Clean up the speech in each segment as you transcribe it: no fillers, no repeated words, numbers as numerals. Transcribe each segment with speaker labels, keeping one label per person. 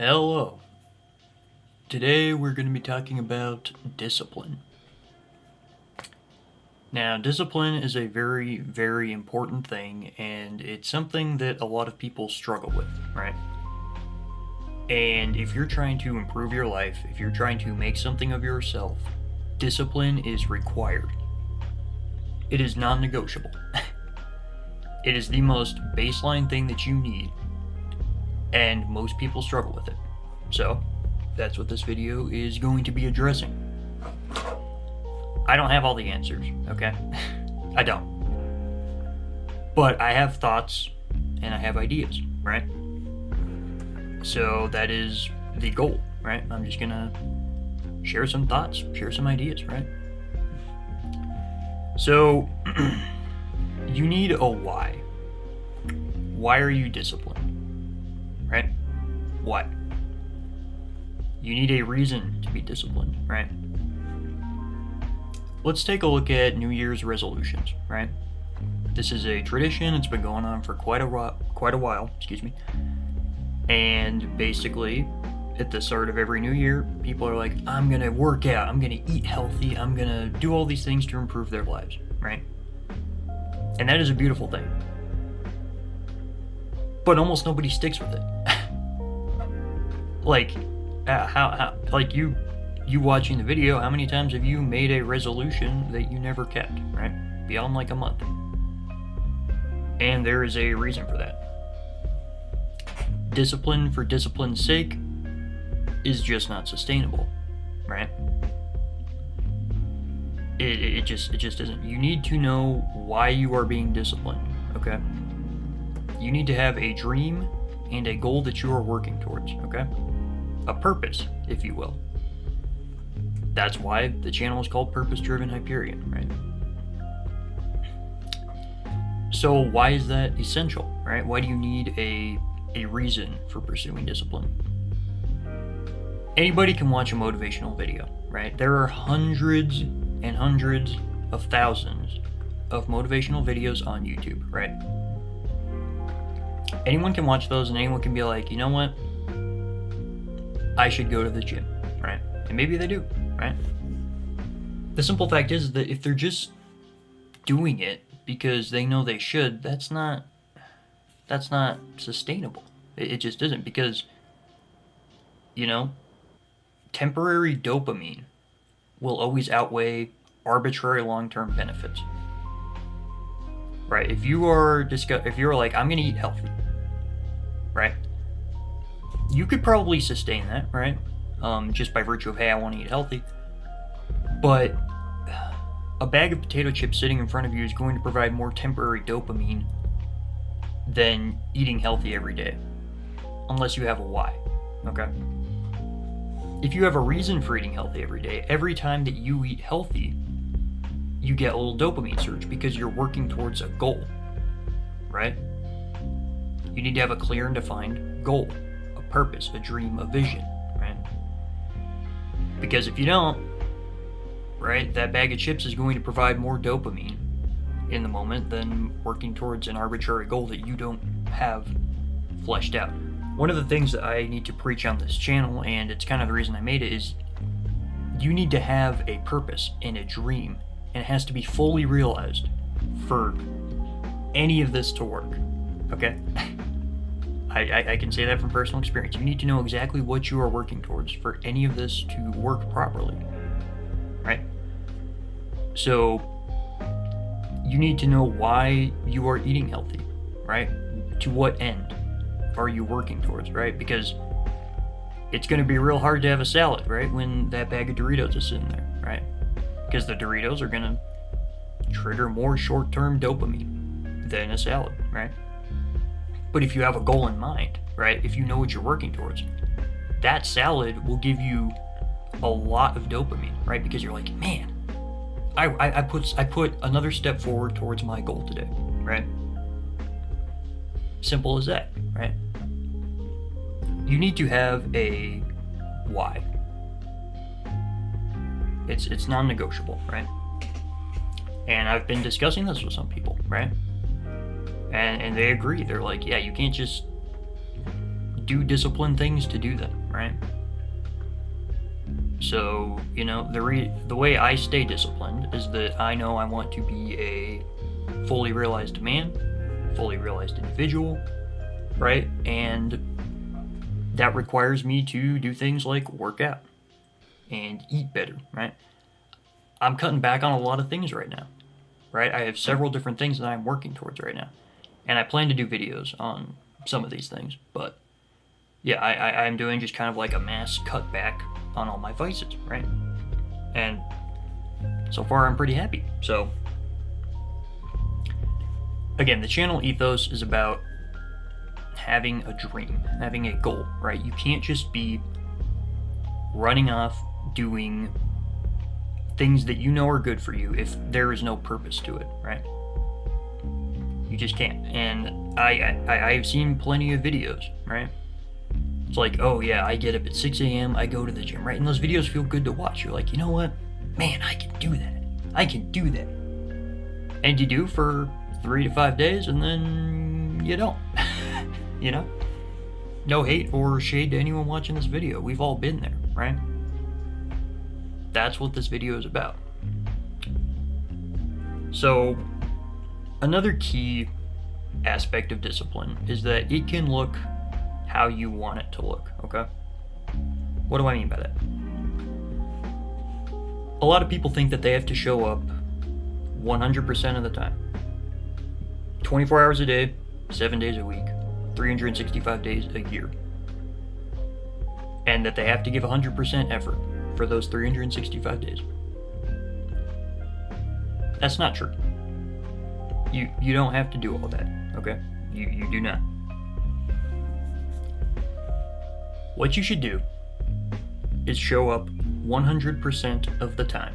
Speaker 1: Hello. Today we're going to be talking about discipline. Now, discipline is a very, very important thing, and it's something that a lot of people struggle with, right? And if you're trying to improve your life, if you're trying to make something of yourself, discipline is required. It is non-negotiable. It is the most baseline thing that you need, and most people struggle with it. So, that's what this video is going to be addressing. I don't have all the answers, okay? I don't. But I have thoughts and I have ideas, right? So that is the goal, right? I'm just gonna share some thoughts, share some ideas, right? So, you need a why. Why are you disciplined, right? Why? You need a reason to be disciplined, right? Let's take a look at New Year's resolutions, right? This is a tradition. It's been going on for quite a while, And basically, at the start of every new year, people are like, I'm gonna work out, I'm gonna eat healthy, I'm gonna do all these things to improve their lives, right? And that is a beautiful thing. But almost nobody sticks with it. Like you watching the video, how many times have you made a resolution that you never kept, right? Beyond like a month. And there is a reason for that. Discipline for discipline's sake is just not sustainable, right? It just isn't. You need to know why you are being disciplined, okay? You need to have a dream and a goal that you are working towards, okay? A purpose, if you will. That's why the channel is called Purpose Driven Hyperion, right? So why is that essential, right? Why do you need a reason for pursuing discipline? Anybody can watch a motivational video, right? There are hundreds and hundreds of thousands of motivational videos on YouTube, right? Anyone can watch those and anyone can be like, you know what? I should go to the gym, right? And maybe they do, right? The simple fact is that if they're just doing it because they know they should, that's not sustainable. It just isn't, because, you know, temporary dopamine will always outweigh arbitrary long-term benefits. Right? If you're like, I'm gonna eat healthy, right? You could probably sustain that, right? Just by virtue of, hey, I want to eat healthy. But a bag of potato chips sitting in front of you is going to provide more temporary dopamine than eating healthy every day, unless you have a why, okay? If you have a reason for eating healthy every day, every time that you eat healthy, you get a little dopamine surge because you're working towards a goal, right? You need to have a clear and defined goal, a purpose, a dream, a vision, right? Because if you don't, right, that bag of chips is going to provide more dopamine in the moment than working towards an arbitrary goal that you don't have fleshed out. One of the things that I need to preach on this channel, and it's kind of the reason I made it, is you need to have a purpose and a dream, and it has to be fully realized for any of this to work, okay? I can say that from personal experience. You need to know exactly what you are working towards for any of this to work properly, right? So, you need to know why you are eating healthy, right? To what end are you working towards, right? Because it's going to be real hard to have a salad, right, when that bag of Doritos is sitting there, right? Because the Doritos are going to trigger more short-term dopamine than a salad, right? But if you have a goal in mind, right, if you know what you're working towards, that salad will give you a lot of dopamine, right? Because you're like, man, I put another step forward towards my goal today, right? Simple as that, right? You need to have a why. It's non-negotiable, right? And I've been discussing this with some people, right? And they agree. They're like, yeah, you can't just do discipline things to do them, right? So, you know, the way I stay disciplined is that I know I want to be a fully realized man, fully realized individual, right? And that requires me to do things like work out and eat better, right? I'm cutting back on a lot of things right now, right? I have several different things that I'm working towards right now. And I plan to do videos on some of these things, but yeah, I'm doing just kind of like a mass cutback on all my vices, right? And so far I'm pretty happy. So again, the channel ethos is about having a dream, having a goal, right? You can't just be running off doing things that you know are good for you if there is no purpose to it, right? You just can't. And I've seen plenty of videos, right? It's like, oh yeah, I get up at 6 a.m., I go to the gym, right? And those videos feel good to watch. You're like, you know what? Man, I can do that. I can do that. And you do for 3 to 5 days, and then you don't. You know? No hate or shade to anyone watching this video. We've all been there, right? That's what this video is about. So, another key aspect of discipline is that it can look how you want it to look, okay? What do I mean by that? A lot of people think that they have to show up 100% of the time. 24 hours a day, 7 days a week, 365 days a year. And that they have to give 100% effort for those 365 days. That's not true. You don't have to do all that, okay? You do not. What you should do is show up 100% of the time.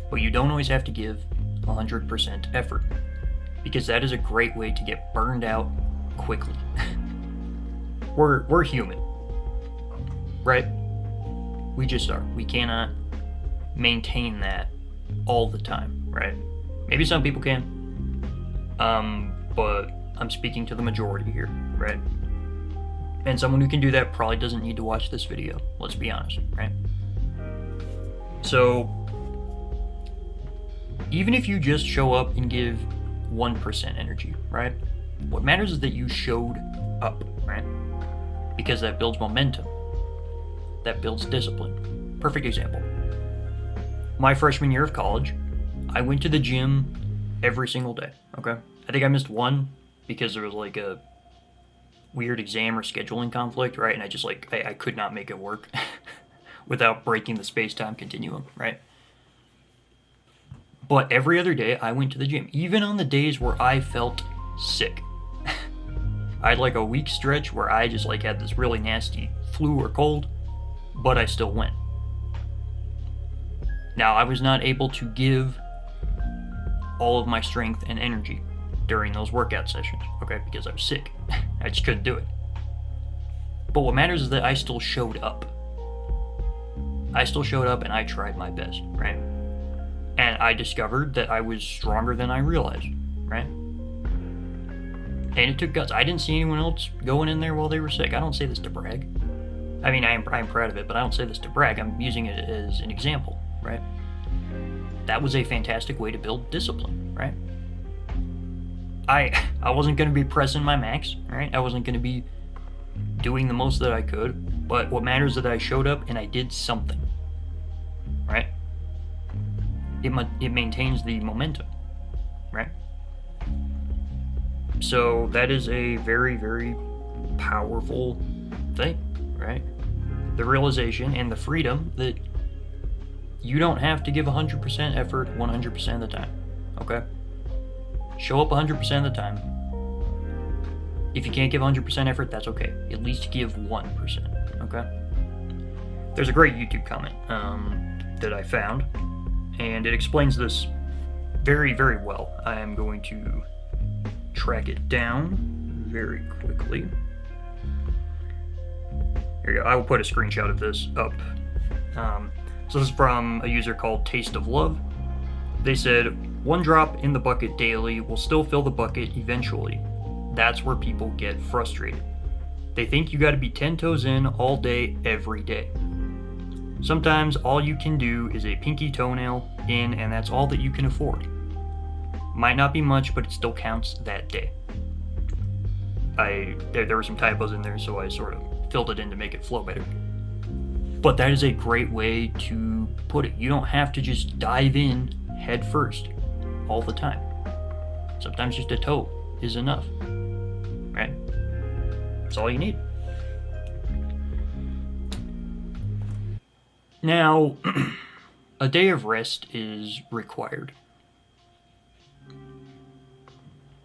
Speaker 1: But you don't always have to give 100% effort, because that is a great way to get burned out quickly. We're human, right? We just are. We cannot maintain that all the time, right? Maybe some people can, but I'm speaking to the majority here, right? And someone who can do that probably doesn't need to watch this video, let's be honest, right? So, even if you just show up and give 1% energy, right? What matters is that you showed up, right? Because that builds momentum. That builds discipline. Perfect example. My freshman year of college, I went to the gym every single day, okay? I think I missed one because there was like a weird exam or scheduling conflict, right? And I just like, I could not make it work without breaking the space-time continuum, right? But every other day I went to the gym, even on the days where I felt sick. I had like a week stretch where I just like had this really nasty flu or cold, but I still went. Now, I was not able to give all of my strength and energy during those workout sessions, okay, because I was sick. I just couldn't do it. But what matters is that I still showed up. I still showed up and I tried my best, right? And I discovered that I was stronger than I realized, right? And it took guts. I didn't see anyone else going in there while they were sick. I don't say this to brag. I mean, I'm proud of it, but I don't say this to brag. I'm using it as an example, right? That was a fantastic way to build discipline, right? I wasn't going to be pressing my max, right? I wasn't going to be doing the most that I could, but what matters is that I showed up and I did something, right? It maintains the momentum, right? So that is a very, very powerful thing, right? The realization and the freedom that you don't have to give 100% effort 100% of the time, okay? Show up 100% of the time. If you can't give 100% effort, that's okay. At least give 1%, okay? There's a great YouTube comment that I found, and it explains this very, very well. I am going to track it down very quickly. Here you go. I will put a screenshot of this up. So this is from a user called Taste of Love. They said, "One drop in the bucket daily will still fill the bucket eventually. That's where people get frustrated. They think you gotta be 10 toes in all day, every day. Sometimes all you can do is a pinky toenail in, and that's all that you can afford. Might not be much, but it still counts that day. There were some typos in there, so I sort of filled it in to make it flow better. But that is a great way to put it. You don't have to just dive in head first all the time. Sometimes just a toe is enough, right? That's all you need. Now, a day of rest is required.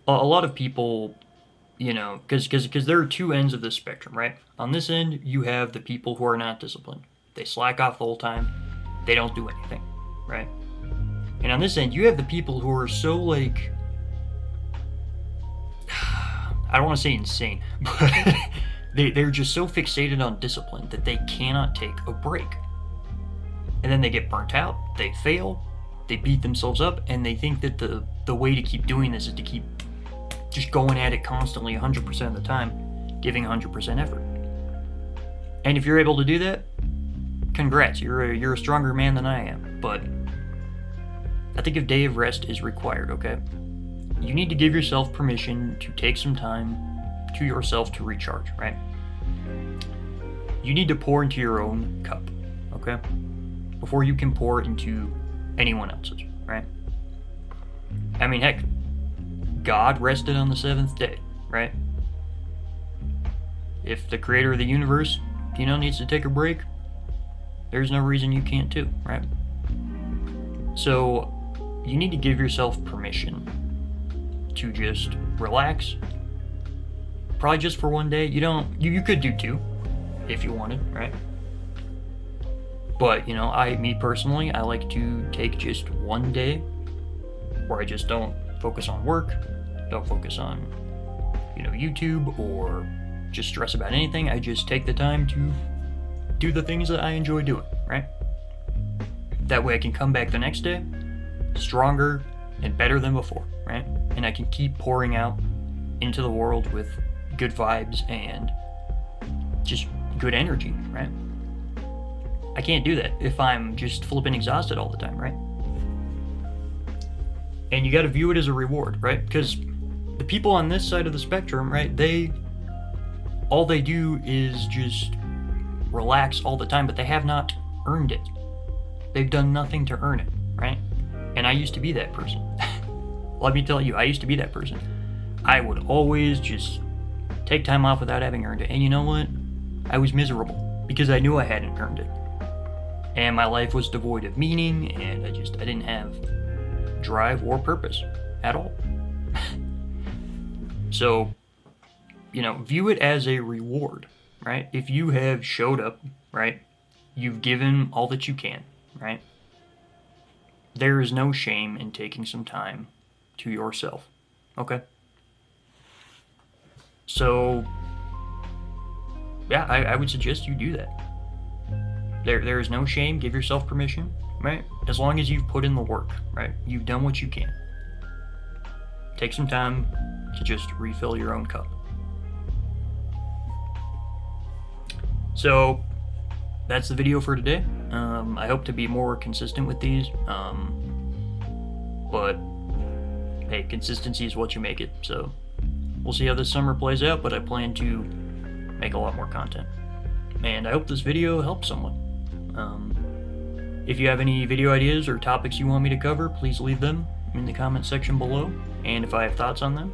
Speaker 1: A lot of people, you know, because there are two ends of the spectrum, right? On this end, you have the people who are not disciplined. They slack off the whole time. They don't do anything, right? And on this end, you have the people who are so, like, I don't want to say insane, but they're just so fixated on discipline that they cannot take a break. And then they get burnt out, they fail, they beat themselves up, and they think that the way to keep doing this is to keep just going at it constantly 100% of the time, giving 100% effort. And if you're able to do that, congrats, you're a stronger man than I am. But I think a day of rest is required, okay? You need to give yourself permission to take some time to yourself to recharge, right? You need to pour into your own cup, okay? Before you can pour into anyone else's, right? I mean, heck, God rested on the seventh day, right? If the creator of the universe, needs to take a break, there's no reason you can't too, right? So, you need to give yourself permission to just relax. Probably just for one day. You could do two if you wanted, right? But, me personally, I like to take just one day where I just don't focus on work, don't focus on, YouTube, or just stress about anything. I just take the time to do the things that I enjoy doing, right? That way I can come back the next day stronger and better than before, right? And I can keep pouring out into the world with good vibes and just good energy, right? I can't do that if I'm just flipping exhausted all the time, right? And you got to view it as a reward, right? Because the people on this side of the spectrum, right, all they do is just relax all the time, but they have not earned it. They've done nothing to earn it, right? And I used to be that person. Let me tell you, I used to be that person. I would always just take time off without having earned it. And you know what? I was miserable because I knew I hadn't earned it. And my life was devoid of meaning, and I didn't have drive or purpose at all. So, view it as a reward, right? If you have showed up, right? You've given all that you can, right? There is no shame in taking some time to yourself, okay? So, yeah, I would suggest you do that. There is no shame. Give yourself permission, right? As long as you've put in the work, right? You've done what you can. Take some time to just refill your own cup. So, that's the video for today. I hope to be more consistent with these. But, hey, consistency is what you make it. So, we'll see how this summer plays out, but I plan to make a lot more content. And I hope this video helps someone. If you have any video ideas or topics you want me to cover, please leave them in the comment section below. And if I have thoughts on them,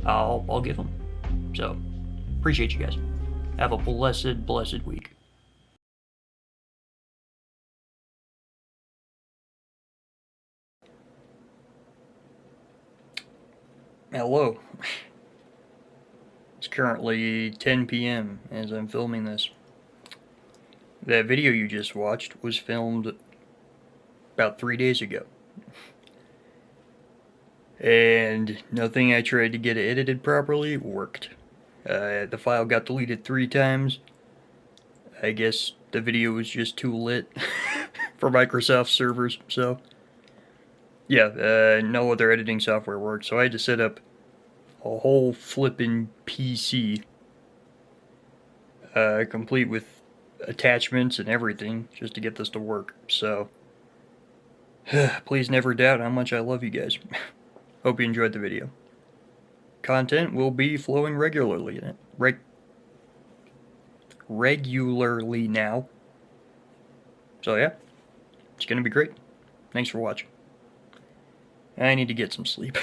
Speaker 1: I'll give them. So, appreciate you guys. Have a blessed, blessed week. Hello. It's currently 10 p.m. as I'm filming this. That video you just watched was filmed about 3 days ago. And nothing I tried to get it edited properly worked. The file got deleted 3 times. I guess the video was just too lit for Microsoft servers, so yeah, no other editing software worked, so I had to set up a whole flippin' PC complete with attachments and everything, just to get this to work. So, please never doubt how much I love you guys. Hope you enjoyed the video. Content will be flowing regularly regularly now. So yeah, it's gonna be great. Thanks for watching. I need to get some sleep.